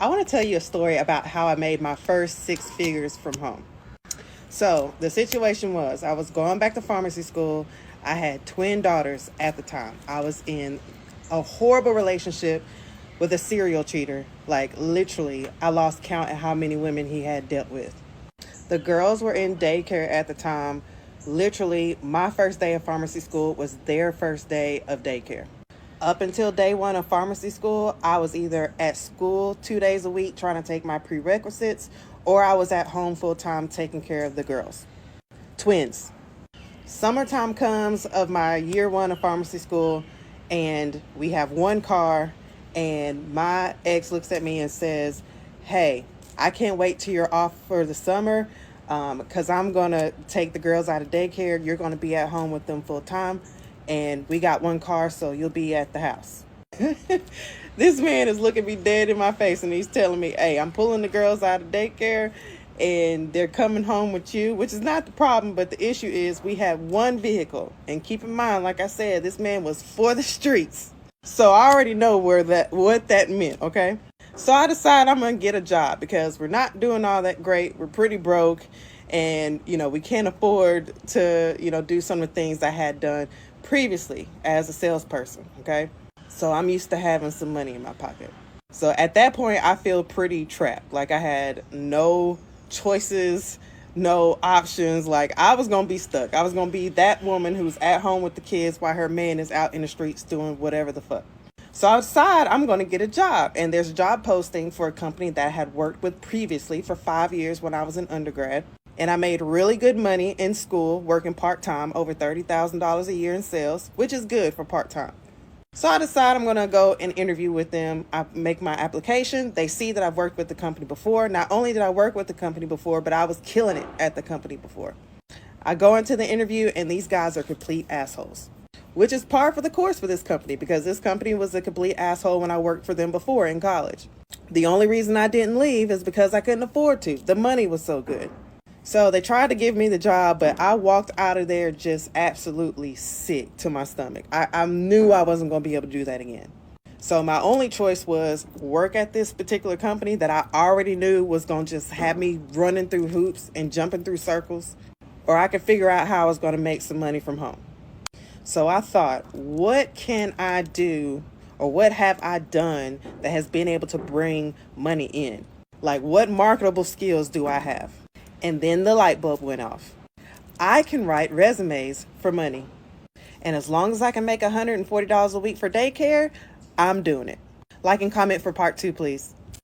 I want to tell you a story about how I made my first six figures from home. So, the situation was I was going back to pharmacy school. I had twin daughters at the time. I was in a horrible relationship with a serial cheater. Like, literally, I lost count at how many women he had dealt with. The girls were in daycare at the time. Literally, my first day of pharmacy school was their first day of daycare. Up until day one of pharmacy school, I was either at school 2 days a week trying to take my prerequisites, or I was at home full time taking care of the girls. Twins. Summertime comes of my year one of pharmacy school, and we have one car, and my ex looks at me and says, "Hey, I can't wait till you're off for the summer because I'm going to take the girls out of daycare. You're going to be at home with them full time, and we got one car, so you'll be at the house." This man is looking me dead in my face, and he's telling me, "Hey, I'm pulling the girls out of daycare and they're coming home with you," which is not the problem, but the issue is we had one vehicle. And keep in mind, like I said, this man was for the streets. So I already know what that meant, okay? So I decided I'm going to get a job because we're not doing all that great. We're pretty broke, and we can't afford to, do some of the things I had done previously as a salesperson, okay? So I'm used to having some money in my pocket. So at that point, I feel pretty trapped. Like I had no choices, no options. Like I was going to be stuck. I was going to be that woman who's at home with the kids while her man is out in the streets doing whatever the fuck. So I decided I'm going to get a job. And there's a job posting for a company that I had worked with previously for 5 years when I was an undergrad. And I made really good money in school working part-time, over $30,000 a year in sales, which is good for part-time. So I decide I'm going to go and interview with them. I make my application. They see that I've worked with the company before. Not only did I work with the company before, but I was killing it at the company before. I go into the interview and these guys are complete assholes, which is par for the course for this company because this company was a complete asshole when I worked for them before in college. The only reason I didn't leave is because I couldn't afford to. The money was so good. So they tried to give me the job, but I walked out of there just absolutely sick to my stomach. I knew I wasn't going to be able to do that again. So my only choice was work at this particular company that I already knew was going to just have me running through hoops and jumping through circles, or I could figure out how I was going to make some money from home. So I thought, what can I do, or what have I done that has been able to bring money in? Like, what marketable skills do I have? And then the light bulb went off. I can write resumes for money. And as long as I can make $140 a week for daycare, I'm doing it. Like and comment for part 2, please.